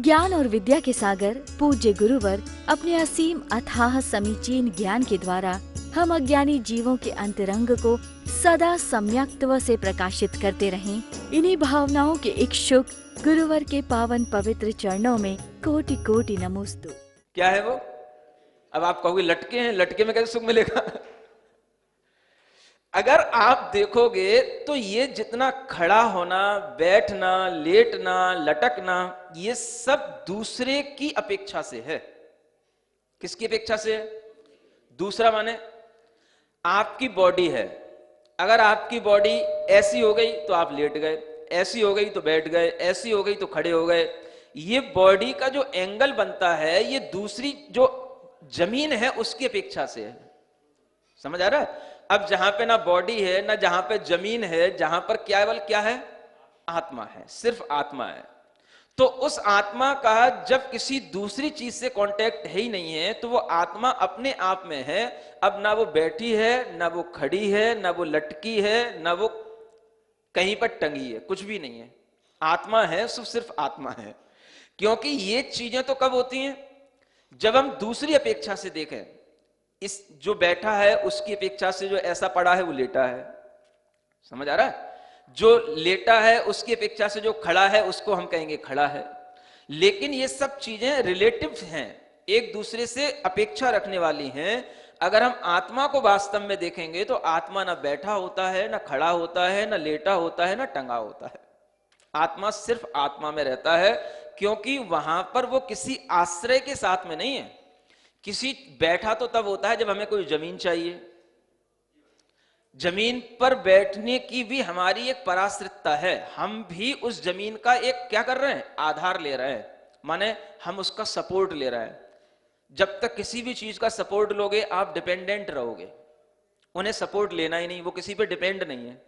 ज्ञान और विद्या के सागर पूज्य गुरुवर अपने असीम अथाह समीचीन ज्ञान के द्वारा हम अज्ञानी जीवों के अंतरंग को सदा सम्यक्त्व से प्रकाशित करते रहें। इन्हीं भावनाओं के इच्छुक गुरुवर के पावन पवित्र चरणों में कोटि कोटि नमोस्तु। क्या है वो? अब आप कहोगे लटके हैं, लटके में कैसे सुख मिलेगा? अगर आप देखोगे तो ये जितना खड़ा होना, बैठना, लेटना, लटकना, ये सब दूसरे की अपेक्षा से है। किसकी अपेक्षा से है? दूसरा माने आपकी बॉडी है। अगर आपकी बॉडी ऐसी हो गई तो आप लेट गए, ऐसी हो गई तो बैठ गए, ऐसी हो गई तो खड़े हो गए। ये बॉडी का जो एंगल बनता है ये दूसरी जो जमीन है उसकी अपेक्षा से है। समझ आ रहा है? अब जहां पे ना बॉडी है ना जहां पे जमीन है, जहां पर केवल क्या है? आत्मा है, सिर्फ आत्मा है। तो उस आत्मा का जब किसी दूसरी चीज से कांटेक्ट है ही नहीं है तो वो आत्मा अपने आप में है। अब ना वो बैठी है, ना वो खड़ी है, ना वो लटकी है, ना वो कहीं पर टंगी है, कुछ भी नहीं है। आत्मा है, सिर्फ आत्मा है। क्योंकि ये चीजें तो कब होती हैं? जब हम दूसरी अपेक्षा से देखें। इस जो बैठा है उसकी अपेक्षा से जो ऐसा पड़ा है वो लेटा है। समझ आ रहा है? जो लेटा है उसकी अपेक्षा से जो खड़ा है उसको हम कहेंगे खड़ा है। लेकिन ये सब चीजें रिलेटिव हैं, एक दूसरे से अपेक्षा रखने वाली हैं। अगर हम आत्मा को वास्तव में देखेंगे तो आत्मा ना बैठा होता है, ना खड़ा होता है, ना लेटा होता है, ना टंगा होता है। आत्मा सिर्फ आत्मा में रहता है, क्योंकि वहां पर वो किसी आश्रय के साथ में नहीं है। किसी बैठा तो तब होता है जब हमें कोई जमीन चाहिए। जमीन पर बैठने की भी हमारी एक पराश्रितता है। हम भी उस जमीन का एक क्या कर रहे हैं? आधार ले रहे हैं, माने हम उसका सपोर्ट ले रहे हैं। जब तक किसी भी चीज का सपोर्ट लोगे आप डिपेंडेंट रहोगे। उन्हें सपोर्ट लेना ही नहीं, वो किसी पे डिपेंड नहीं है।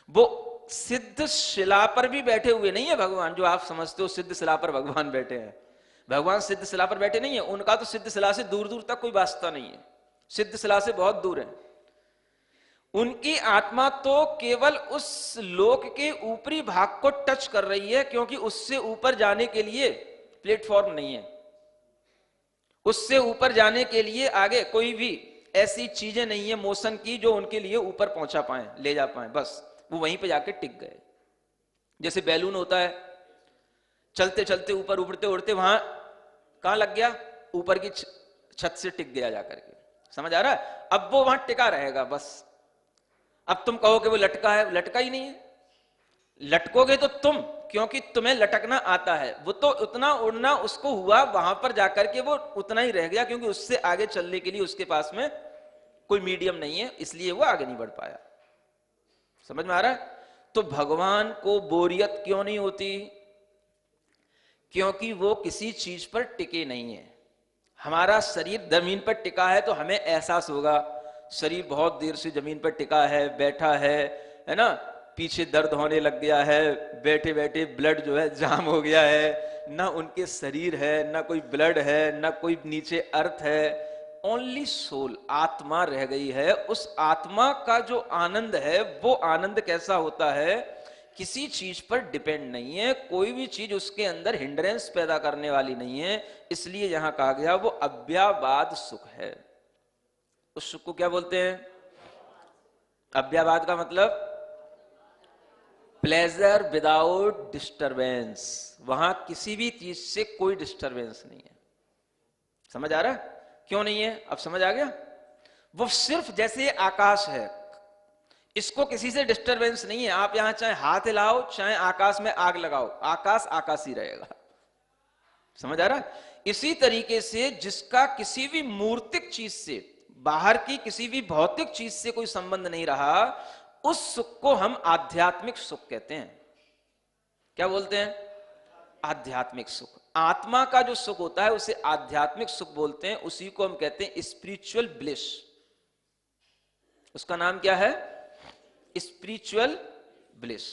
वो सिद्ध शिला पर भी बैठे हुए नहीं है भगवान। जो आप समझते हो सिद्ध शिला पर भगवान बैठे हैं, भगवान सिद्ध शिला पर बैठे नहीं है। उनका तो सिद्ध शिला से दूर दूर तक कोई वास्ता नहीं है, सिद्ध शिला से बहुत दूर है। उनकी आत्मा तो केवल उस लोक के ऊपरी भाग को टच कर रही है, क्योंकि उससे ऊपर जाने के लिए प्लेटफॉर्म नहीं है। उससे ऊपर जाने के लिए आगे कोई भी ऐसी चीजें नहीं है मोशन की जो उनके लिए ऊपर पहुंचा पाए, ले जा पाए। बस वो वहीं पे जाके टिक गए। जैसे बैलून होता है, चलते चलते ऊपर उड़ते उड़ते वहां कहां लग गया? ऊपर की छत से टिक गया जाकर के। समझ आ रहा है? अब वो वहां टिका रहेगा बस। अब तुम कहो कि वो लटका है, लटका ही नहीं है। लटकोगे तो तुम, क्योंकि तुम्हें लटकना आता है। वो तो उतना उड़ना उसको हुआ, वहां पर जाकर के वो उतना ही रह गया, क्योंकि उससे आगे चलने के लिए उसके पास में कोई मीडियम नहीं है, इसलिए वो आगे नहीं बढ़ पाया। समझ में आ रहा है? तो भगवान को बोरियत क्यों नहीं होती? क्योंकि वो किसी चीज पर टिके नहीं है। हमारा शरीर जमीन पर टिका है तो हमें एहसास होगा शरीर बहुत देर से जमीन पर टिका है, बैठा है ना, पीछे दर्द होने लग गया है, बैठे बैठे ब्लड जो है जाम हो गया है। ना उनके शरीर है, ना कोई ब्लड है, ना कोई नीचे अर्थ है, ओनली सोल, आत्मा रह गई है। उस आत्मा का जो आनंद है वो आनंद कैसा होता है? किसी चीज पर डिपेंड नहीं है, कोई भी चीज उसके अंदर हिंड्रेंस पैदा करने वाली नहीं है। इसलिए यहां कहा गया वो अव्यावाद सुख है। उस सुख को क्या बोलते हैं? अव्यावाद का मतलब प्लेजर विदाउट डिस्टरबेंस। वहां किसी भी चीज से कोई डिस्टरबेंस नहीं है। समझ आ रहा है? क्यों नहीं है? अब समझ आ गया? वो सिर्फ जैसे आकाश है, इसको किसी से डिस्टरबेंस नहीं है। आप यहां चाहे हाथ हिलाओ, चाहे आकाश में आग लगाओ, आकाश आकाश ही रहेगा। समझ आ रहा है? इसी तरीके से जिसका किसी भी मूर्तिक चीज से, बाहर की किसी भी भौतिक चीज से कोई संबंध नहीं रहा, उस सुख को हम आध्यात्मिक सुख कहते हैं। क्या बोलते हैं? आध्यात्मिक सुख। आत्मा का जो सुख होता है उसे आध्यात्मिक सुख बोलते हैं। उसी को हम कहते हैं स्पिरिचुअल ब्लिस। उसका नाम क्या है? Spiritual bliss.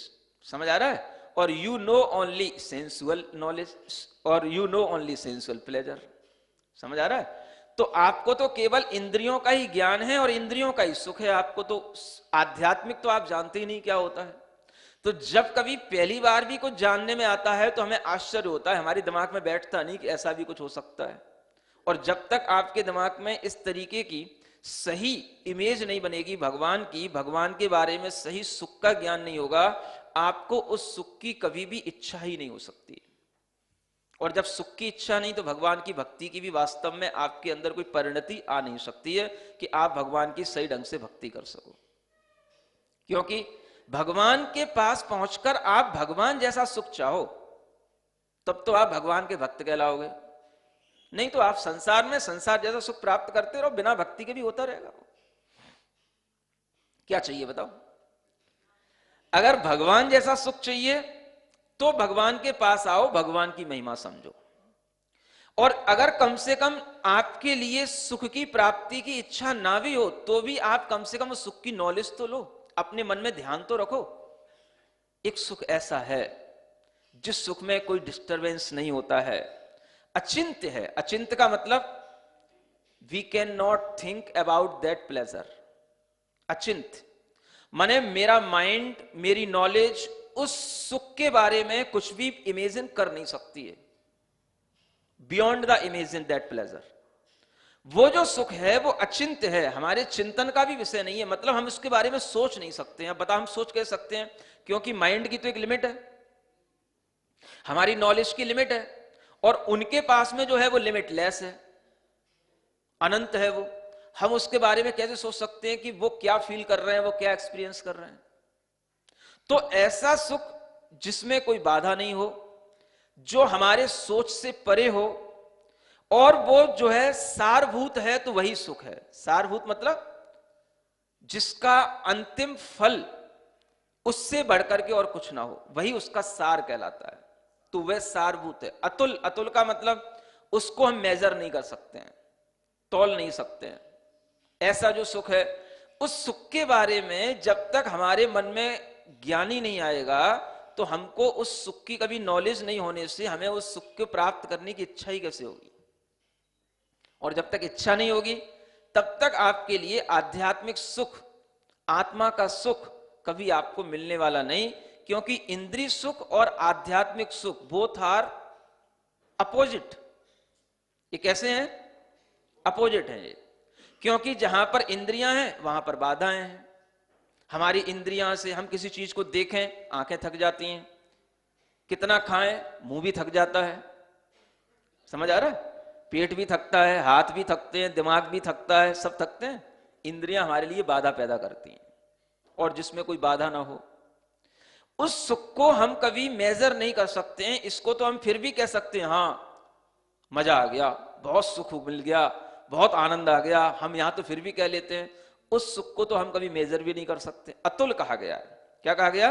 समझ आ रहा है? और you know only sensual knowledge, और you know only sensual pleasure. समझ आ रहा है? तो आपको तो केवल इंद्रियों का ही ज्ञान है और इंद्रियों का ही सुख है। आपको तो आध्यात्मिक तो आप जानते ही नहीं क्या होता है। तो जब कभी पहली बार भी कुछ जानने में आता है तो हमें आश्चर्य होता है, हमारे दिमाग में बैठता नहीं कि ऐसा भी कुछ हो सकता है। और जब तक आपके दिमाग में इस तरीके की सही इमेज नहीं बनेगी भगवान की, भगवान के बारे में सही सुख का ज्ञान नहीं होगा, आपको उस सुख की कभी भी इच्छा ही नहीं हो सकती। और जब सुख की इच्छा नहीं तो भगवान की भक्ति की भी वास्तव में आपके अंदर कोई परिणति आ नहीं सकती है कि आप भगवान की सही ढंग से भक्ति कर सको। क्योंकि भगवान के पास पहुंचकर आप भगवान जैसा सुख चाहो तब तो आप भगवान के भक्त कहलाओगे, नहीं तो आप संसार में संसार जैसा सुख प्राप्त करते रहो, बिना भक्ति के भी होता रहेगा। क्या चाहिए बताओ? अगर भगवान जैसा सुख चाहिए तो भगवान के पास आओ, भगवान की महिमा समझो। और अगर कम से कम आपके लिए सुख की प्राप्ति की इच्छा ना भी हो तो भी आप कम से कम उस सुख की नॉलेज तो लो, अपने मन में ध्यान तो रखो। एक सुख ऐसा है जिस सुख में कोई डिस्टरबेंस नहीं होता है, अचिंत्य है। अचिंत्य का मतलब we can not think about that pleasure. अचिंत्य माने मेरा माइंड, मेरी नॉलेज उस सुख के बारे में कुछ भी इमेजिन कर नहीं सकती है, beyond the imagine that pleasure. वो जो सुख है वो अचिंत्य है, हमारे चिंतन का भी विषय नहीं है, मतलब हम उसके बारे में सोच नहीं सकते हैं। बता हम सोच कह सकते हैं क्योंकि माइंड की तो एक लिमिट है, हमारी नॉलेज की लिमिट है, और उनके पास में जो है वो लिमिटलेस है, अनंत है वो। हम उसके बारे में कैसे सोच सकते हैं कि वो क्या फील कर रहे हैं, वो क्या एक्सपीरियंस कर रहे हैं? तो ऐसा सुख जिसमें कोई बाधा नहीं हो, जो हमारे सोच से परे हो, और वो जो है सारभूत है, तो वही सुख है। सारभूत मतलब जिसका अंतिम फल उससे बढ़कर के और कुछ ना हो, वही उसका सार कहलाता है। तो वह सारभूत है। अतुल, अतुल का मतलब उसको हम मेजर नहीं कर सकते हैं, तौल नहीं सकते हैं। ऐसा जो सुख है, उस सुख के बारे में जब तक हमारे मन में ज्ञानी नहीं आएगा तो हमको उस सुख की कभी नॉलेज नहीं होने से हमें उस सुख को प्राप्त करने की इच्छा ही कैसे होगी? और जब तक इच्छा नहीं होगी तब तक आपके लिए आध्यात्मिक सुख, आत्मा का सुख कभी आपको मिलने वाला नहीं। क्योंकि इंद्रिय सुख और आध्यात्मिक सुख बोथ आर अपोजिट। ये कैसे हैं? अपोजिट है ये। क्योंकि जहां पर इंद्रियां हैं वहां पर बाधाएं हैं। हमारी इंद्रियां से हम किसी चीज को देखें, आंखें थक जाती हैं, कितना खाएं, मुंह भी थक जाता है। समझ आ रहा है? पेट भी थकता है, हाथ भी थकते हैं, दिमाग भी थकता है, सब थकते हैं। इंद्रियां हमारे लिए बाधा पैदा करती हैं, और जिसमें कोई बाधा ना हो उस सुख को हम कभी मेजर नहीं कर सकते हैं। इसको तो हम फिर भी कह सकते हैं, हाँ मजा आ गया, बहुत सुख मिल गया, बहुत आनंद आ गया, हम यहां तो फिर भी कह लेते हैं। उस सुख को तो हम कभी मेजर भी नहीं कर सकते। अतुल कहा गया है। क्या कहा गया?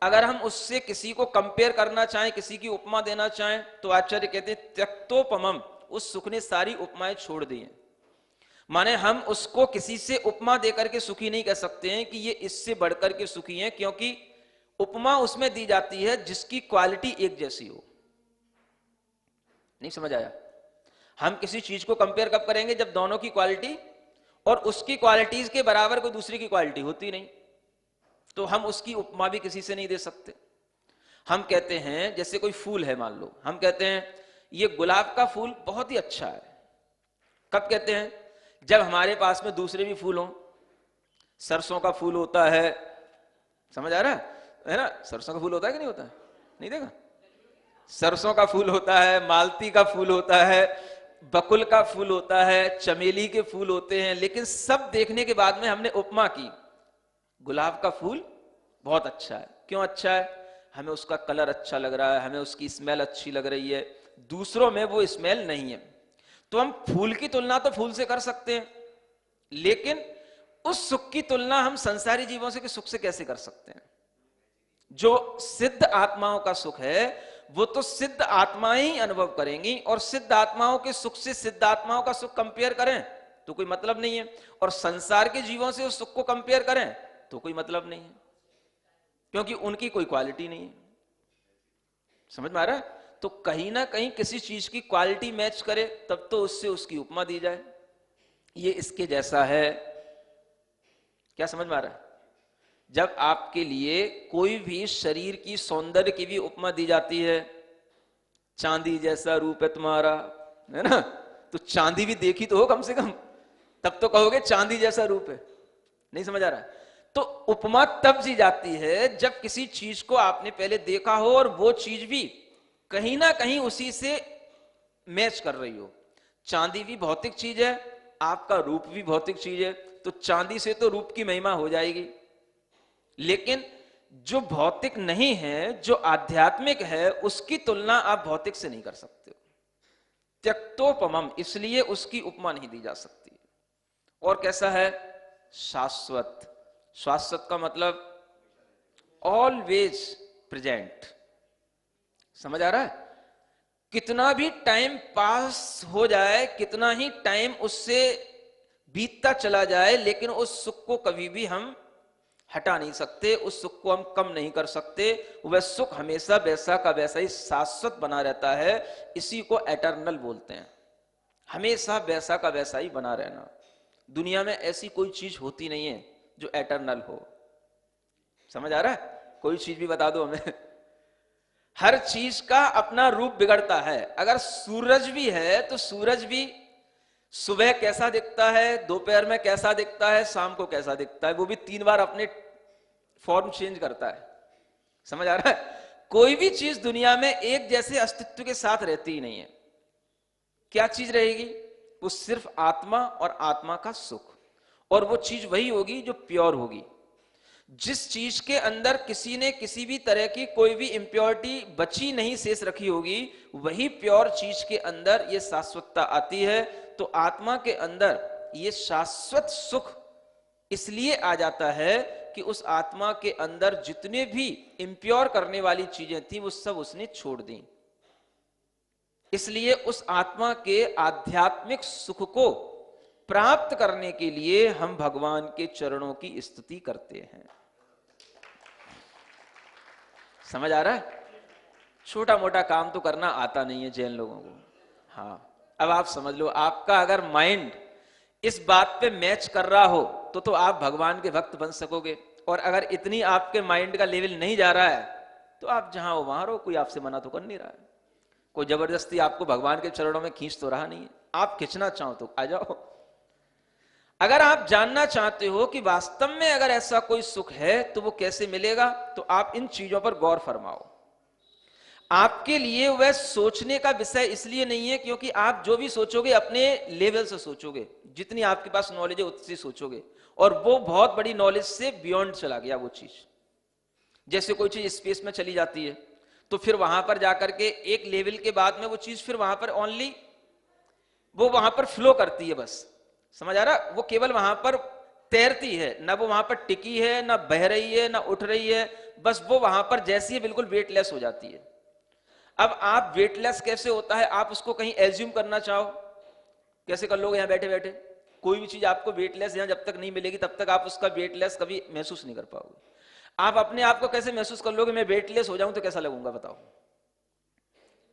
अगर हम उससे किसी को कंपेयर करना चाहें, किसी की उपमा देना चाहें, तो आचार्य कहते हैं त्यक्तोपमम, उस सुख ने सारी उपमाएं छोड़ दी हैं। माने हम उसको किसी से उपमा देकर के सुखी नहीं कह सकते हैं कि ये इससे बढ़कर के सुखी है, क्योंकि उपमा उसमें दी जाती है जिसकी क्वालिटी एक जैसी हो। नहीं समझ आया? हम किसी चीज को कंपेयर कब करेंगे? जब दोनों की क्वालिटी और उसकी क्वालिटीज के बराबर कोई दूसरी की क्वालिटी होती नहीं, तो हम उसकी उपमा भी किसी से नहीं दे सकते। हम कहते हैं जैसे कोई फूल है, मान लो हम कहते हैं ये गुलाब का फूल बहुत ही अच्छा है। कब कहते हैं? जब हमारे पास में दूसरे भी फूल हों। सरसों का फूल होता है, समझ आ रहा है ना? सरसों का फूल होता है कि नहीं होता है? नहीं देखा? सरसों का फूल होता है, मालती का फूल होता है, बकुल का फूल होता है, चमेली के फूल होते हैं। लेकिन सब देखने के बाद में हमने उपमा की, गुलाब का फूल बहुत अच्छा है। क्यों अच्छा है? हमें उसका कलर अच्छा लग रहा है, हमें उसकी स्मेल अच्छी लग रही है, दूसरों में वो स्मेल नहीं है। तो हम फूल की तुलना तो फूल से कर सकते हैं, लेकिन उस सुख की तुलना हम संसारी जीवों से के सुख से कैसे कर सकते हैं? जो सिद्ध आत्माओं का सुख है वो तो सिद्ध आत्माएं ही अनुभव करेंगी, और सिद्ध आत्माओं के सुख से सिद्ध आत्माओं का सुख कंपेयर करें तो कोई मतलब नहीं है, और संसार के जीवों से उस सुख को कंपेयर करें तो कोई मतलब नहीं है, क्योंकि उनकी कोई क्वालिटी नहीं है। समझ में आ रहा है? तो कहीं ना कहीं किसी चीज की क्वालिटी मैच करे तब तो उससे उसकी उपमा दी जाए, ये इसके जैसा है। क्या समझ में आ रहा है? जब आपके लिए कोई भी शरीर की सौंदर्य की भी उपमा दी जाती है, चांदी जैसा रूप है तुम्हारा, है ना, तो चांदी भी देखी तो हो कम से कम, तब तो कहोगे चांदी जैसा रूप है। नहीं समझ आ रहा है? तो उपमा तब दी जाती है जब किसी चीज को आपने पहले देखा हो और वो चीज भी कहीं ना कहीं उसी से मैच कर रही हो। चांदी भी भौतिक चीज है, आपका रूप भी भौतिक चीज है, तो चांदी से तो रूप की महिमा हो जाएगी। लेकिन जो भौतिक नहीं है, जो आध्यात्मिक है, उसकी तुलना आप भौतिक से नहीं कर सकते हो। त्यक्तोपमम, इसलिए उसकी उपमा नहीं दी जा सकती। और कैसा है? शाश्वत। शाश्वत का मतलब ऑलवेज प्रेजेंट। समझ आ रहा है? कितना भी टाइम पास हो जाए, कितना ही टाइम उससे बीतता चला जाए, लेकिन उस सुख को कभी भी हम हटा नहीं सकते, उस सुख को हम कम नहीं कर सकते। वह सुख हमेशा वैसा का वैसा ही शाश्वत बना रहता है। इसी को एटर्नल बोलते हैं, हमेशा वैसा का वैसा ही बना रहना। दुनिया में ऐसी कोई चीज होती नहीं है जो एटर्नल हो। समझ आ रहा है? कोई चीज भी बता दो हमें। हर चीज का अपना रूप बिगड़ता है। अगर सूरज भी है तो सूरज भी सुबह कैसा दिखता है, दोपहर में कैसा दिखता है, शाम को कैसा दिखता है, वो भी 3 बार अपने फॉर्म चेंज करता है। समझ आ रहा है? कोई भी चीज दुनिया में एक जैसे अस्तित्व के साथ रहती ही नहीं है। क्या चीज रहेगी? वो सिर्फ आत्मा और आत्मा का सुख, और वो चीज वही होगी जो प्योर होगी। जिस चीज के अंदर किसी ने किसी भी तरह की कोई भी इंप्योरिटी बची नहीं शेष रखी होगी, वही प्योर चीज के अंदर ये शाश्वतता आती है। तो आत्मा के अंदर ये शाश्वत सुख इसलिए आ जाता है कि उस आत्मा के अंदर जितने भी इंप्योर करने वाली चीजें थी वो सब उसने छोड़ दी। इसलिए उस आत्मा के आध्यात्मिक सुख को प्राप्त करने के लिए हम भगवान के चरणों की स्तुति करते हैं। समझ आ रहा है? छोटा मोटा काम तो करना आता नहीं है जैन लोगों को। हाँ, अब आप समझ लो, आपका अगर माइंड इस बात पे मैच कर रहा हो तो आप भगवान के भक्त बन सकोगे। और अगर इतनी आपके माइंड का लेवल नहीं जा रहा है तो आप जहां हो वहां रहो, कोई आपसे मना तो कर नहीं रहा है, कोई जबरदस्ती आपको भगवान के चरणों में खींच तो रहा नहीं है। आप खींचना चाहो तो आ जाओ। अगर आप जानना चाहते हो कि वास्तव में अगर ऐसा कोई सुख है तो वो कैसे मिलेगा, तो आप इन चीजों पर गौर फरमाओ। आपके लिए वह सोचने का विषय इसलिए नहीं है क्योंकि आप जो भी सोचोगे अपने लेवल से सोचोगे, जितनी आपके पास नॉलेज है उतनी सोचोगे, और वो बहुत बड़ी नॉलेज से बियॉन्ड चला गया वो चीज। जैसे कोई चीज स्पेस में चली जाती है तो फिर वहां पर जाकर के एक लेवल के बाद में वो चीज फिर वहां पर ओनली वो वहां पर फ्लो करती है बस। समझ आ रहा? वो केवल वहां पर तैरती है, ना वो वहां पर टिकी है, ना बह रही है, ना उठ रही है, बस वो वहां पर जैसी है बिल्कुल वेटलेस हो जाती है। अब आप वेटलेस कैसे होता है, आप उसको कहीं एज्यूम करना चाहो, कैसे कर लोगे? यहां बैठे बैठे कोई भी चीज आपको वेटलेस यहां जब तक नहीं मिलेगी तब तक आप उसका वेटलेस कभी महसूस नहीं कर पाओगे। आप अपने आप को कैसे महसूस कर लोगे? मैं वेटलेस हो जाऊं तो कैसा लगूंगा बताओ,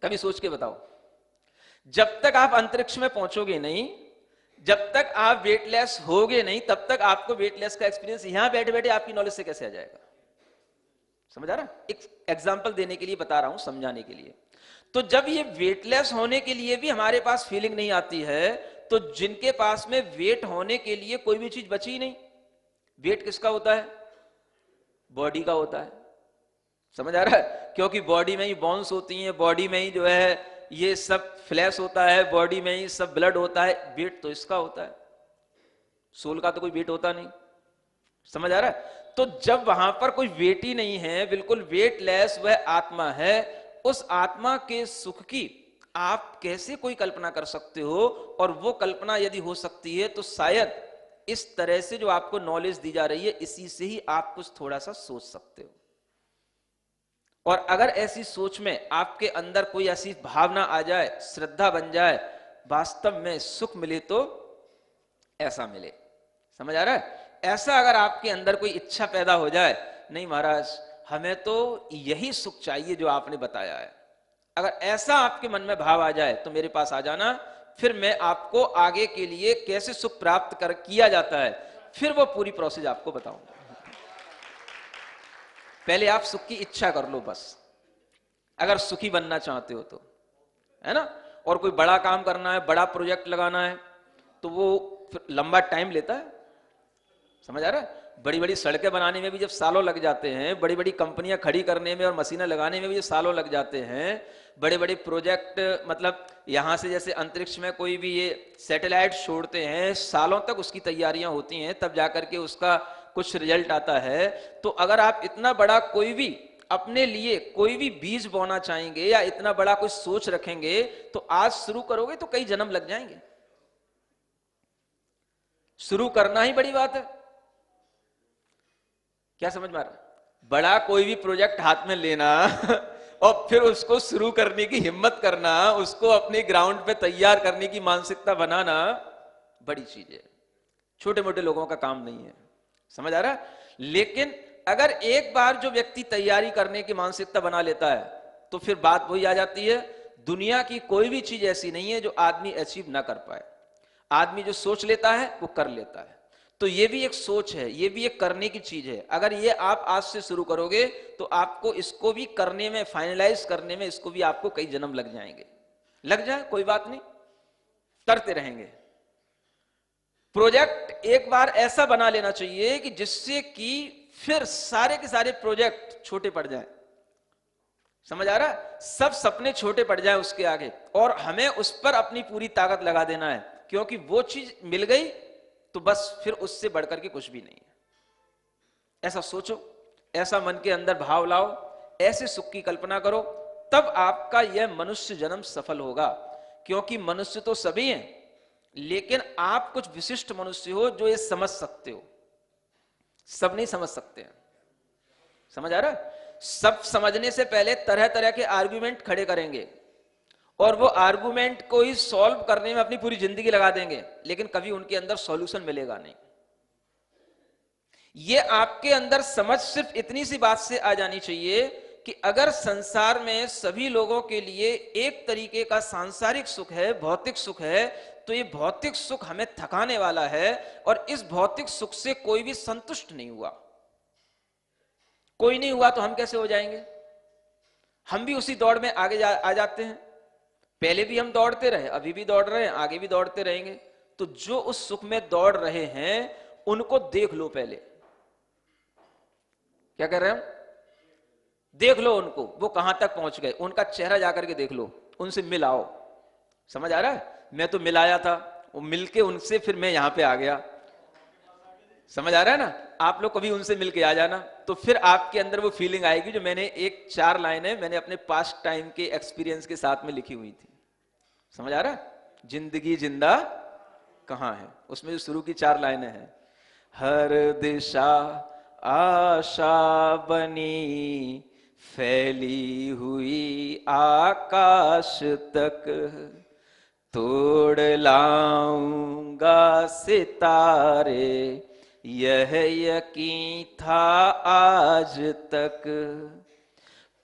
कभी सोच के बताओ। जब तक आप अंतरिक्ष में पहुंचोगे नहीं, जब तक आप वेटलेस होगे नहीं, तब तक आपको वेटलेस का एक्सपीरियंस यहां बैठे बैठे आपकी नॉलेज से कैसे आ जाएगा? समझ आ रहा? एक एग्जांपल देने के लिए बता रहा हूं, समझाने के लिए। तो जब ये वेटलेस होने के लिए भी हमारे पास फीलिंग नहीं आती है, तो जिनके पास में वेट होने के लिए कोई भी चीज बची ही नहीं। वेट किसका होता है? बॉडी का होता है। समझ आ रहा है? क्योंकि बॉडी में ही बोन्स होती हैं, बॉडी में ही जो है ये सब फ्लैश होता है, बॉडी में ही सब ब्लड होता है। वेट तो इसका होता है, सोल का तो कोई वेट होता नहीं। समझ आ रहा है? तो जब वहां पर कोई वेट ही नहीं है, बिल्कुल वेटलेस वह आत्मा है, उस आत्मा के सुख की आप कैसे कोई कल्पना कर सकते हो? और वो कल्पना यदि हो सकती है तो शायद इस तरह से जो आपको नॉलेज दी जा रही है, इसी से ही आप कुछ थोड़ा सा सोच सकते हो। और अगर ऐसी सोच में आपके अंदर कोई ऐसी भावना आ जाए, श्रद्धा बन जाए, वास्तव में सुख मिले तो ऐसा मिले। समझ आ रहा है? ऐसा अगर आपके अंदर कोई इच्छा पैदा हो जाए, नहीं महाराज हमें तो यही सुख चाहिए जो आपने बताया है, अगर ऐसा आपके मन में भाव आ जाए तो मेरे पास आ जाना, फिर मैं आपको आगे के लिए कैसे सुख प्राप्त कर किया जाता है, फिर वो पूरी प्रोसेस आपको बताऊंगा। पहले आप सुख की इच्छा कर लो बस, अगर सुखी बनना चाहते हो तो, है ना। और कोई बड़ा काम करना है, बड़ा प्रोजेक्ट लगाना है, तो वो फिर लंबा टाइम लेता है, समझ आ रहा है। बड़ी बड़ी सड़कें बनाने में भी जब सालों लग जाते हैं, बड़ी बड़ी कंपनियां खड़ी करने में और मशीनें लगाने में भी जब सालों लग जाते हैं, बड़े बड़े प्रोजेक्ट, मतलब यहां से जैसे अंतरिक्ष में कोई भी ये सैटेलाइट छोड़ते हैं, सालों तक उसकी तैयारियां होती हैं, तब जाकर के उसका कुछ रिजल्ट आता है। तो अगर आप इतना बड़ा कोई भी अपने लिए कोई भी बीज बोना चाहेंगे या इतना बड़ा कोई सोच रखेंगे, तो आज शुरू करोगे तो कई जन्म लग जाएंगे। शुरू करना ही बड़ी बात है। क्या समझ में आ रहा? बड़ा कोई भी प्रोजेक्ट हाथ में लेना और फिर उसको शुरू करने की हिम्मत करना, उसको अपने ग्राउंड पे तैयार करने की मानसिकता बनाना बड़ी चीज है, छोटे मोटे लोगों का काम नहीं है, समझ आ रहा है। लेकिन अगर एक बार जो व्यक्ति तैयारी करने की मानसिकता बना लेता है, तो फिर बात वही आ जाती है, दुनिया की कोई भी चीज ऐसी नहीं है जो आदमी अचीव ना कर पाए। आदमी जो सोच लेता है वो कर लेता है। तो ये भी एक सोच है, ये भी एक करने की चीज है। अगर ये आप आज से शुरू करोगे तो आपको इसको भी करने में, फाइनलाइज करने में, इसको भी आपको कई जन्म लग जाएंगे। लग जाए कोई बात नहीं, करते रहेंगे। प्रोजेक्ट एक बार ऐसा बना लेना चाहिए कि जिससे कि फिर सारे के सारे प्रोजेक्ट छोटे पड़ जाए, समझ आ रहा है। सब सपने छोटे पड़ जाए उसके आगे, और हमें उस पर अपनी पूरी ताकत लगा देना है, क्योंकि वो चीज मिल गई तो बस फिर उससे बढ़कर के कुछ भी नहीं है। ऐसा सोचो, ऐसा मन के अंदर भाव लाओ, ऐसे सुख की कल्पना करो, तब आपका यह मनुष्य जन्म सफल होगा। क्योंकि मनुष्य तो सभी हैं, लेकिन आप कुछ विशिष्ट मनुष्य हो जो ये समझ सकते हो, सब नहीं समझ सकते हैं, समझ आ रहा है। सब समझने से पहले तरह तरह के आर्गुमेंट खड़े करेंगे, और वो आर्गुमेंट को ही सॉल्व करने में अपनी पूरी जिंदगी लगा देंगे, लेकिन कभी उनके अंदर सॉल्यूशन मिलेगा नहीं। ये आपके अंदर समझ सिर्फ इतनी सी बात से आ जानी चाहिए कि अगर संसार में सभी लोगों के लिए एक तरीके का सांसारिक सुख है, भौतिक सुख है, तो ये भौतिक सुख हमें थकाने वाला है, और इस भौतिक सुख से कोई भी संतुष्ट नहीं हुआ। कोई नहीं हुआ तो हम कैसे हो जाएंगे? हम भी उसी दौड़ में आगे आ जाते हैं। पहले भी हम दौड़ते रहे, अभी भी दौड़ रहे हैं, आगे भी दौड़ते रहेंगे। तो जो उस सुख में दौड़ रहे हैं उनको देख लो पहले। क्या कर रहे हैं हम? देख लो उनको, वो कहां तक पहुंच गए, उनका चेहरा जाकर के देख लो, उनसे मिल आओ। समझ आ रहा है? मैं तो मिल आया था, वो मिलके उनसे फिर मैं यहां पे आ गया। समझ आ रहा है ना? आप लोग कभी उनसे मिलके आ जाना, तो फिर आपके अंदर वो फीलिंग आएगी जो मैंने एक 4 लाइनें मैंने अपने पास्ट टाइम के एक्सपीरियंस के साथ में लिखी हुई थी। समझ आ रहा है? जिंदगी जिंदा कहां है, उसमें जो शुरू की 4 लाइनें हैं। हर दिशा आशा बनी फैली हुई आकाश तक, तोड़ लाऊंगा सितारे यह यकीन था आज तक,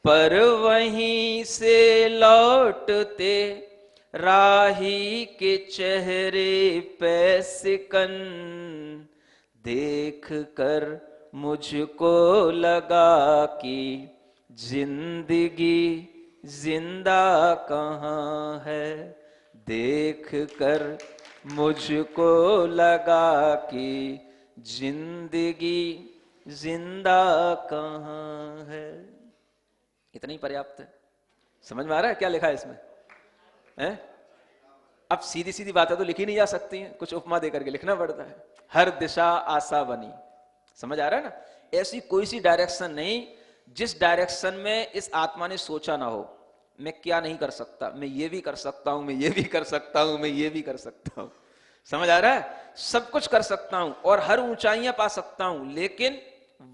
पर वहीं से लौटते राही के चेहरे पे सिकन, देख कर मुझको लगा कि जिंदगी जिंदा कहाँ है, देख कर मुझको लगा कि जिंदगी जिंदा कहाँ है। इतना ही पर्याप्त है। समझ में आ रहा है क्या लिखा है इसमें? है? अब सीधी सीधी बातें तो लिखी नहीं जा सकती हैं, कुछ उपमा देकर के लिखना पड़ता है। हर दिशा आशा बनी, समझ आ रहा है ना? ऐसी कोई सी डायरेक्शन नहीं जिस डायरेक्शन में इस आत्मा ने सोचा ना हो, मैं क्या नहीं कर सकता, मैं ये भी कर सकता हूं, मैं ये भी कर सकता हूं, मैं ये भी कर सकता हूं। समझ आ रहा है? सब कुछ कर सकता हूं और हर ऊंचाइयां पा सकता हूं, लेकिन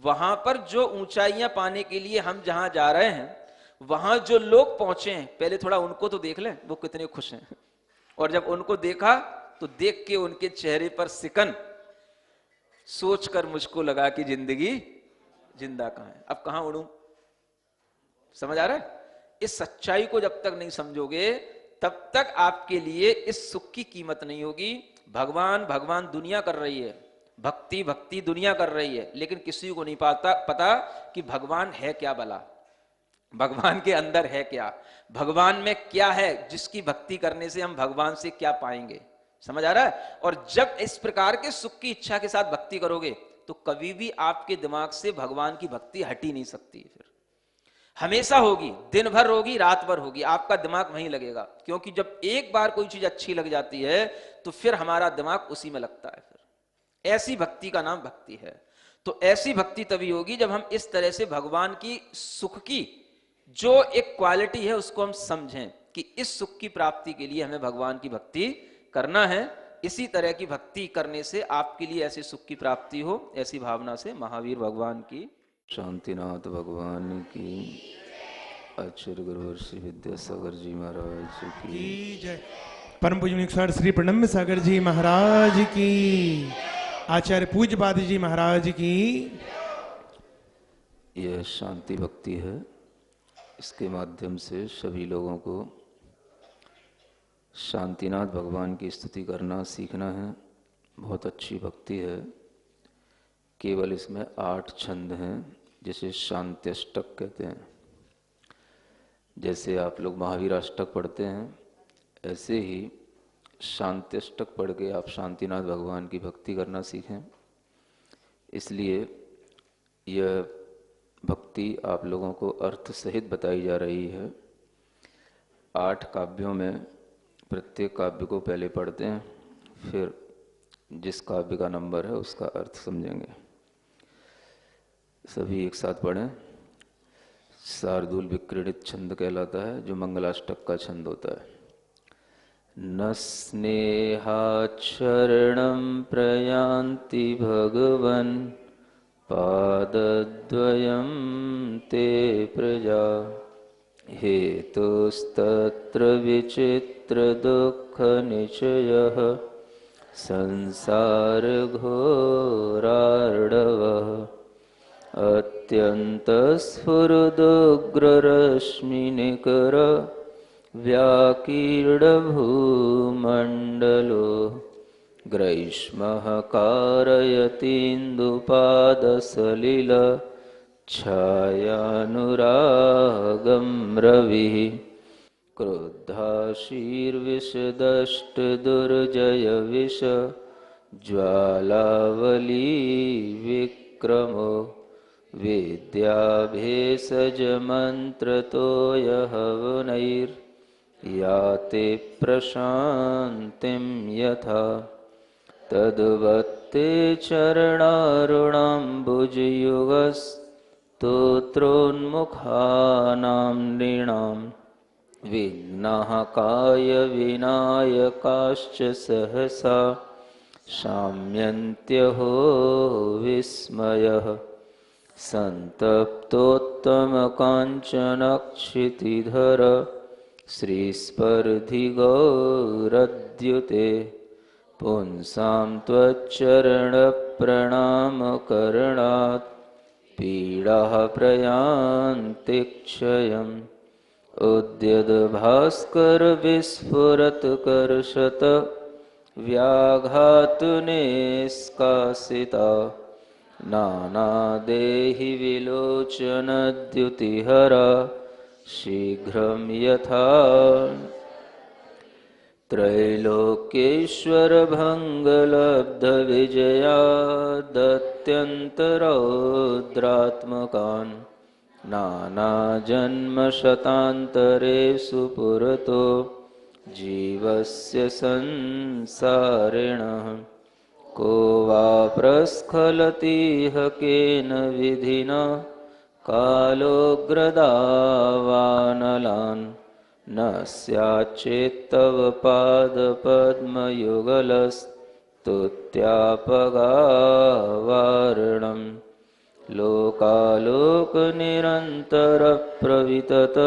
वहां पर जो ऊंचाइयां पाने के लिए हम जहां जा रहे हैं, वहां जो लोग पहुंचे हैं, पहले थोड़ा उनको तो देख लें, वो कितने खुश हैं। और जब उनको देखा तो देख के उनके चेहरे पर सिकन, सोचकर मुझको लगा कि जिंदगी जिंदा कहां है, अब कहां उड़ूं। समझ आ रहा है? इस सच्चाई को जब तक नहीं समझोगे तब तक आपके लिए इस सुख की कीमत नहीं होगी। भगवान भगवान दुनिया कर रही है, भक्ति भक्ति दुनिया कर रही है, लेकिन किसी को नहीं पता कि भगवान है क्या भला, भगवान के अंदर है क्या, भगवान में क्या है जिसकी भक्ति करने से हम भगवान से क्या पाएंगे। समझ आ रहा है? और जब इस प्रकार के सुख की इच्छा के साथ भक्ति करोगे तो कभी भी आपके दिमाग से भगवान की भक्ति हट ही नहीं सकती। फिर हमेशा होगी, दिन भर होगी, रात भर होगी, आपका दिमाग वहीं लगेगा। क्योंकि जब एक बार कोई चीज अच्छी लग जाती है तो फिर हमारा दिमाग उसी में लगता है। फिर ऐसी भक्ति का नाम भक्ति है। तो ऐसी भक्ति तभी होगी जब हम इस तरह से भगवान की सुख की जो एक क्वालिटी है उसको हम समझें कि इस सुख की प्राप्ति के लिए हमें भगवान की भक्ति करना है। इसी तरह की भक्ति करने से आपके लिए ऐसे सुख की प्राप्ति हो, ऐसी भावना से महावीर भगवान की, शांतिनाथ भगवान की, आचार्य गुरु श्री विद्यासागर जी महाराज की जय। परम पूज्य श्री प्रणम्य सागर जी महाराज की, आचार्य पूज्यपाद जी महाराज की। यह शांति भक्ति है। इसके माध्यम से सभी लोगों को शांतिनाथ भगवान की स्तुति करना सीखना है। बहुत अच्छी भक्ति है। केवल इसमें 8 छंद हैं, जिसे शांत्यष्टक कहते हैं। जैसे आप लोग महावीर अष्टक पढ़ते हैं, ऐसे ही शांत्यष्टक पढ़ के आप शांतिनाथ भगवान की भक्ति करना सीखें। इसलिए यह भक्ति आप लोगों को अर्थ सहित बताई जा रही है। 8 काव्यों में प्रत्येक काव्य को पहले पढ़ते हैं, फिर जिस काव्य का नंबर है उसका अर्थ समझेंगे। सभी एक साथ पढ़ें। शार्दूल विक्रीडित छंद कहलाता है, जो मंगलाष्टक का छंद होता है। न स्नेहात् शरणं प्रयान्ति भगवन् पादद्वयं ते प्रजा हेतुस्तत्र विचित्र दुःख निचयः संसार घोरार्णवः अत्यन्तस्फुरदुग्ररश्मिनिकर व्याकीर्णभूमण्डलो ग्रैष्मः कारयतीन्दुपादसलिल छायानुरागं रविः क्रुद्धाशीर्विशदष्टदुर्जयविष ज्वालावली विक्रमो विद्याभेषजमन्त्रतो यहवनैर्याते प्रशान्तिं यथा तद्वत्ते चरणारुणाम्बुजयुगस्तोत्रोन्मुखानां नृणां विघ्नाः कायविनायकाश्च सहसा शाम्यन्त्यहो विस्मयः सन्तप्तोत्तमकाञ्चनक्षितिधर श्रीस्पर्धिगौरद्युते पुंसां त्वच्चरणप्रणामकरणात् पीडाः प्रयान्ति क्षयम् उद्यद्भास्करविस्फुरत्कर्षत व्याघातुनिष्कासिता नानादेहि विलोचनद्युतिहरा शीघ्रं यथा त्रैलोक्येश्वरभङ्गलब्धविजया दत्यन्तरौद्रात्मकान् नानाजन्मशतान्तरेषु पुरतो जीवस्य संसारिणः को वा प्रस्खलतीह केन विधिना कालोग्रदावानलान् न स्याच्चेत्तव पादपद्मयुगलस्तुत्यापगावारणं लोकालोकनिरन्तरप्रवितत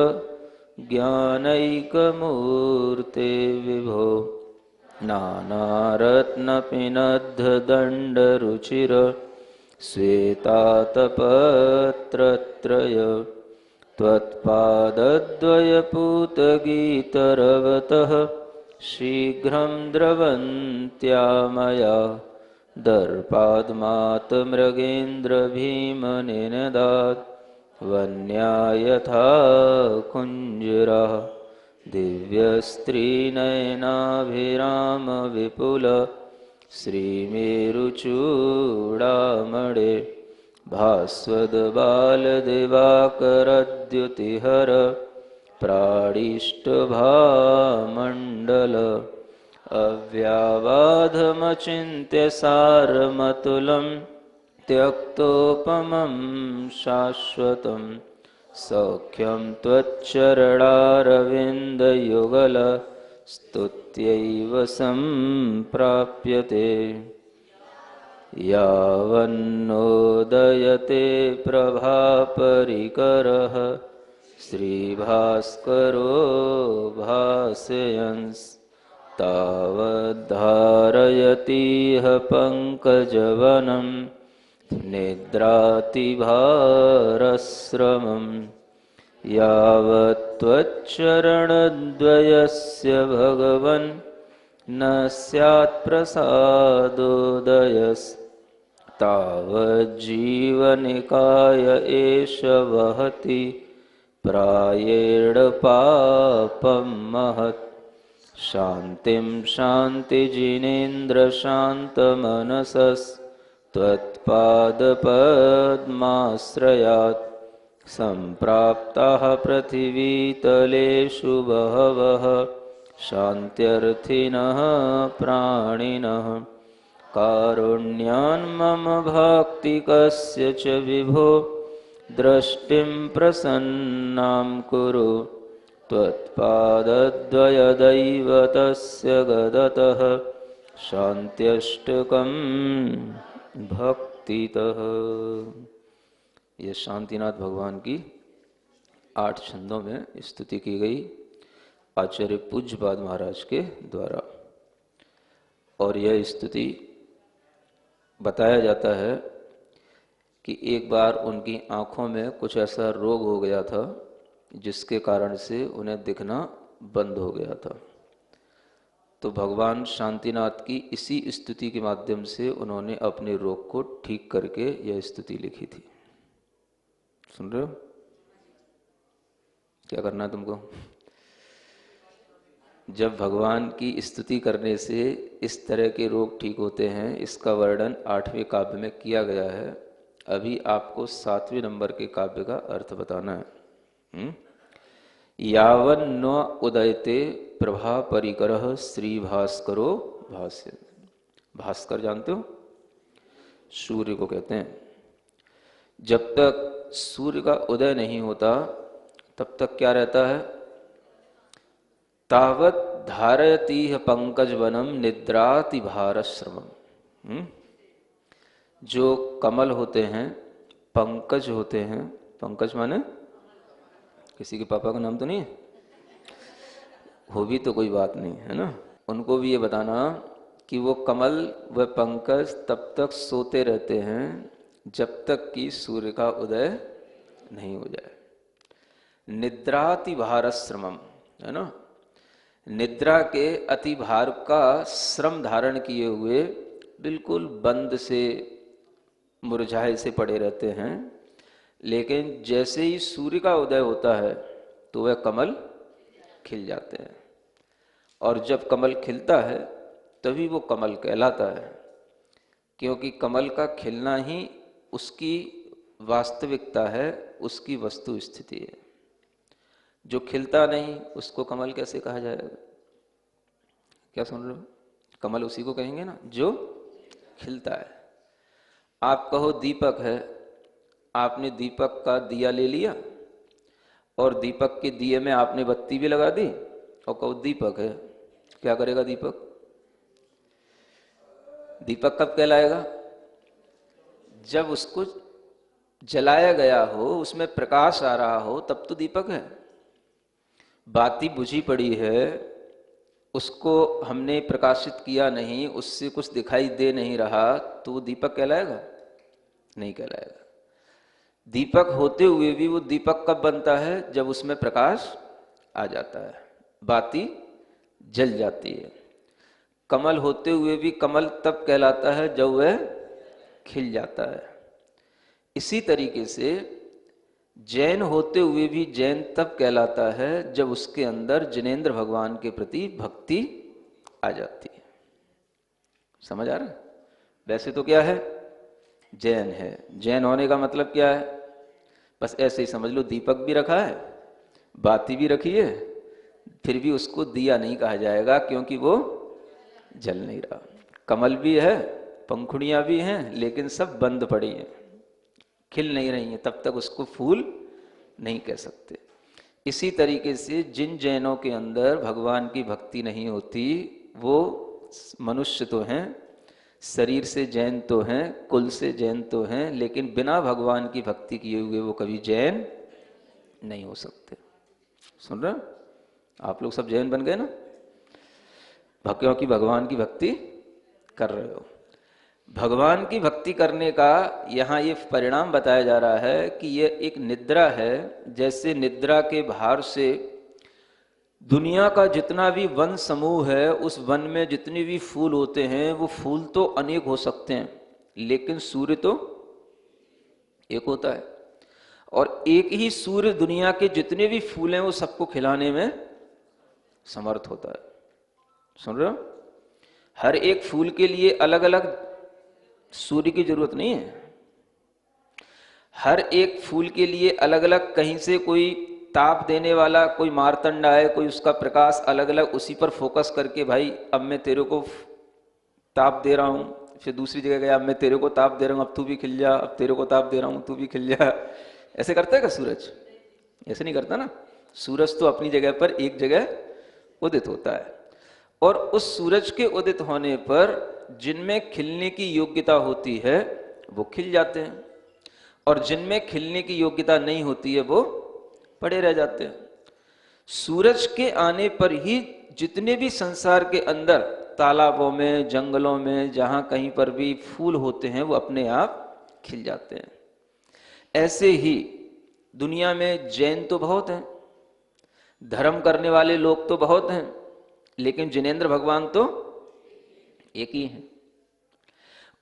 ज्ञानैकमूर्ते विभो नानारत्नपिनद्धदण्डरुचिर श्वेतातपत्रत्रय त्वत्पादद्वयपूतगीतरवतः शीघ्रं द्रवन्त्या मया दर्पाद्मात् मृगेन्द्रभीमनिनदात् वन्या यथा कुञ्जरः दिव्यस्त्रीनयनाभिरामविपुल श्रीमेरुचूडामणे भास्वद्बालदिवाकरद्युतिहर प्राणिष्टभामण्डल अव्यावाधमचिन्त्य सारमतुलं त्यक्तोपमं शाश्वतं सौख्यं त्वच्चरणारविन्दयुगल स्तुत्यैव सम्प्राप्यते यावन्नोदयते प्रभापरिकरः श्रीभास्करो भासयन्स् तावद्धारयतीह पङ्कजवनं निद्रातिभारश्रमम् यावत्त्वच्चरणद्वयस्य भगवन् न स्यात् प्रसादोदयस्तावज्जीवनिकाय एष वहति प्रायेण पापं महत् शान्तिं शान्तिजिनेन्द्रशान्तमनसस्त्वत्पादपद्माश्रयात् सम्प्राप्ताः पृथिवीतलेषु बहवः शान्त्यर्थिनः प्राणिनः कारुण्यान्मम भक्तिकस्य च विभो दृष्टिं प्रसन्नां कुरु त्वत्पादद्वयदैवतस्य गदतः शान्त्यष्टकं भक्तितः। यह शांतिनाथ भगवान की 8 छंदों में स्तुति की गई आचार्य पूज्यपाद महाराज के द्वारा। और यह स्तुति बताया जाता है कि एक बार उनकी आँखों में कुछ ऐसा रोग हो गया था जिसके कारण से उन्हें दिखना बंद हो गया था। तो भगवान शांतिनाथ की इसी स्तुति के माध्यम से उन्होंने अपने रोग को ठीक करके यह स्तुति लिखी थी। सुन रहे हो? क्या करना है तुमको? जब भगवान की स्तुति करने से इस तरह के रोग ठीक होते हैं, इसका वर्णन 8वें काव्य में किया गया है। अभी आपको 7वें नंबर के काव्य का अर्थ बताना है। यावन न उदयते प्रभा परिकरः श्री भास्करो भास्य। भास्कर जानते हो? सूर्य को कहते हैं। जब तक सूर्य का उदय नहीं होता तब तक क्या रहता है? तावत धारयतीह पंकज वनम निद्राति भारश्रमम। जो कमल होते हैं, पंकज होते हैं। पंकज माने किसी के पापा का नाम तो नहीं है? हो भी तो कोई बात नहीं है ना। उनको भी ये बताना कि वो कमल व पंकज तब तक सोते रहते हैं जब तक कि सूर्य का उदय नहीं हो जाए। निद्राति भारश्रमम, है ना। निद्रा के अति भार का श्रम धारण किए हुए बिल्कुल बंद से मुरझाए से पड़े रहते हैं। लेकिन जैसे ही सूर्य का उदय होता है तो वह कमल खिल जाते हैं। और जब कमल खिलता है तभी वो कमल कहलाता है, क्योंकि कमल का खिलना ही उसकी वास्तविकता है, उसकी वस्तु स्थिति है। जो खिलता नहीं उसको कमल कैसे कहा जाएगा? क्या सुन रहे हो? कमल उसी को कहेंगे ना जो खिलता है। आप कहो दीपक है, आपने दीपक का दिया ले लिया और दीपक के दिए में आपने बत्ती भी लगा दी और कहो दीपक है, क्या करेगा दीपक? दीपक कब कहलाएगा? जब उसको जलाया गया हो, उसमें प्रकाश आ रहा हो, तब तो दीपक है। बाती बुझी पड़ी है, उसको हमने प्रकाशित किया नहीं, उससे कुछ दिखाई दे नहीं रहा, तो वो दीपक कहलाएगा? नहीं कहलाएगा। दीपक होते हुए भी वो दीपक कब बनता है? जब उसमें प्रकाश आ जाता है, बाती जल जाती है। कमल होते हुए भी कमल तब कहलाता है जब वह खिल जाता है। इसी तरीके से जैन होते हुए भी जैन तब कहलाता है जब उसके अंदर जिनेंद्र भगवान के प्रति भक्ति आ जाती है। समझ आ रहा है? वैसे तो क्या है, जैन है। जैन होने का मतलब क्या है? बस ऐसे ही समझ लो, दीपक भी रखा है, बाती भी रखी है, फिर भी उसको दिया नहीं कहा जाएगा क्योंकि वो जल नहीं रहा। कमल भी है, पंखुड़ियां भी हैं, लेकिन सब बंद पड़ी हैं, खिल नहीं रही हैं, तब तक उसको फूल नहीं कह सकते। इसी तरीके से जिन जैनों के अंदर भगवान की भक्ति नहीं होती वो मनुष्य तो हैं, शरीर से जैन तो हैं, कुल से जैन तो हैं, लेकिन बिना भगवान की भक्ति किए हुए वो कभी जैन नहीं हो सकते। सुन रहे हो? आप लोग सब जैन बन गए ना, क्योंकि भगवान की भक्ति कर रहे हो। भगवान की भक्ति करने का यहाँ ये परिणाम बताया जा रहा है कि ये एक निद्रा है। जैसे निद्रा के भार से दुनिया का जितना भी वन समूह है, उस वन में जितने भी फूल होते हैं वो फूल तो अनेक हो सकते हैं, लेकिन सूर्य तो एक होता है। और एक ही सूर्य दुनिया के जितने भी फूल हैं वो सबको खिलाने में समर्थ होता है। सुन रहे हो? हर एक फूल के लिए अलग अलग सूर्य की जरूरत नहीं है। हर एक फूल के लिए अलग अलग कहीं से कोई ताप देने वाला कोई मारतंड आए, कोई उसका प्रकाश अलग अलग उसी पर फोकस करके, भाई अब मैं तेरे को ताप दे रहा हूं, फिर दूसरी जगह गया, अब मैं तेरे को ताप दे रहा हूं, अब तू भी खिल जा, अब तेरे को ताप दे रहा हूं, तू भी खिल जा। ऐसे करता है क्या सूरज? ऐसे नहीं करता ना। सूरज तो अपनी जगह पर एक जगह उदित होता है, और उस सूरज के उदित होने पर जिनमें खिलने की योग्यता होती है वो खिल जाते हैं, और जिनमें खिलने की योग्यता नहीं होती है वो पड़े रह जाते हैं। सूरज के आने पर ही जितने भी संसार के अंदर तालाबों में, जंगलों में, जहां कहीं पर भी फूल होते हैं वो अपने आप खिल जाते हैं। ऐसे ही दुनिया में जैन तो बहुत हैं, धर्म करने वाले लोग तो बहुत हैं, लेकिन जिनेंद्र भगवान तो एक ही हैं।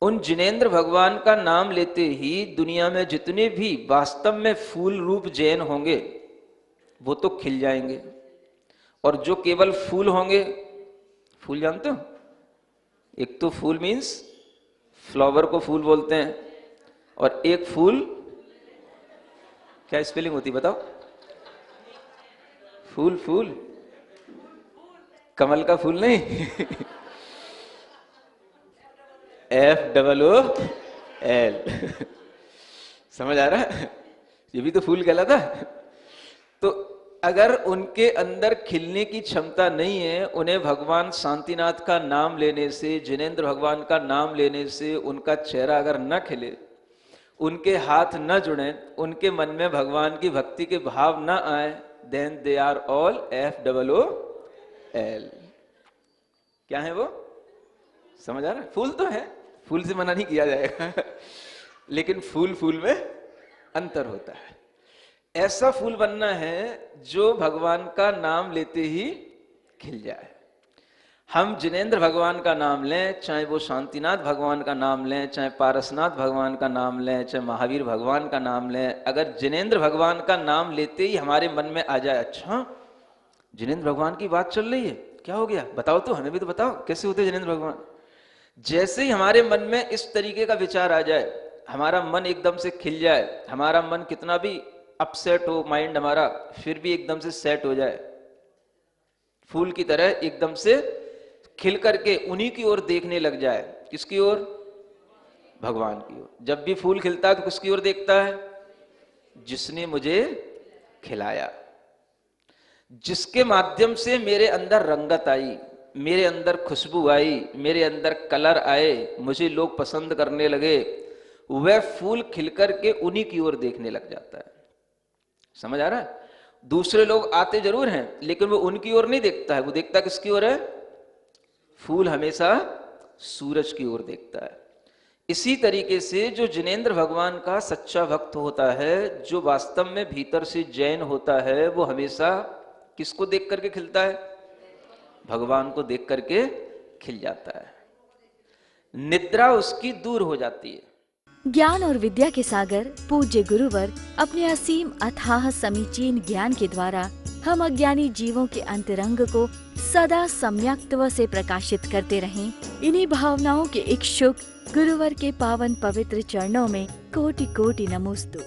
उन जिनेंद्र भगवान का नाम लेते ही दुनिया में जितने भी वास्तव में फूल रूप जैन होंगे वो तो खिल जाएंगे, और जो केवल फूल होंगे, फूल जानते हो, एक तो फूल मीन्स फ्लावर को फूल बोलते हैं, और एक फूल क्या स्पेलिंग होती बताओ? फूल, फूल, कमल का फूल नहीं। FOOL। समझ आ रहा है? ये भी तो फूल कहलाता है। तो अगर उनके अंदर खिलने की क्षमता नहीं है, उन्हें भगवान शांतिनाथ का नाम लेने से, जिनेंद्र भगवान का नाम लेने से उनका चेहरा अगर न खिले, उनके हाथ न जुड़े, उनके मन में भगवान की भक्ति के भाव न आए, then they are all FOOL। क्या है वो? समझ आ रहा है? फूल तो है, फूल से मना नहीं किया जाएगा, लेकिन फूल फूल में अंतर होता है। ऐसा फूल बनना है जो भगवान का नाम लेते ही खिल जाए। हम जिनेंद्र भगवान का नाम लें, चाहे वो शांतिनाथ भगवान का नाम लें, चाहे पारसनाथ भगवान का नाम लें, चाहे महावीर भगवान का नाम लें, अगर जिनेंद्र भगवान का नाम लेते ही हमारे मन में आ जाए, अच्छा जिनेंद्र भगवान की बात चल रही है, क्या हो गया, बताओ तो, हमें भी तो बताओ कैसे होते जिनेंद्र भगवान। जैसे ही हमारे मन में इस तरीके का विचार आ जाए, हमारा मन एकदम से खिल जाए, हमारा मन कितना भी अपसेट हो माइंड हमारा, फिर भी एकदम से सेट हो जाए, फूल की तरह एकदम से खिल करके उन्हीं की ओर देखने लग जाए। किसकी ओर? भगवान की ओर। जब भी फूल खिलता है तो किसकी ओर देखता है? जिसने मुझे खिलाया, जिसके माध्यम से मेरे अंदर रंगत आई, मेरे अंदर खुशबू आई, मेरे अंदर कलर आए, मुझे लोग पसंद करने लगे, वह फूल खिलकर के उन्हीं की ओर देखने लग जाता है। समझ आ रहा है? दूसरे लोग आते जरूर हैं, लेकिन वो उनकी ओर नहीं देखता है, वो देखता किसकी ओर है? फूल हमेशा सूरज की ओर देखता है। इसी तरीके से जो जिनेंद्र भगवान का सच्चा भक्त होता है, जो वास्तव में भीतर से जैन होता है, वो हमेशा किसको देख करके खिलता है? भगवान को देख करके खिल जाता है, निद्रा उसकी दूर हो जाती है। ज्ञान और विद्या के सागर पूज्य गुरुवर अपने असीम अथाह समीचीन ज्ञान के द्वारा हम अज्ञानी जीवों के अंतरंग को सदा सम्यक्त्व से प्रकाशित करते रहें। इन्हीं भावनाओं के इच्छुक गुरुवर के पावन पवित्र चरणों में कोटि कोटि नमोस्तु।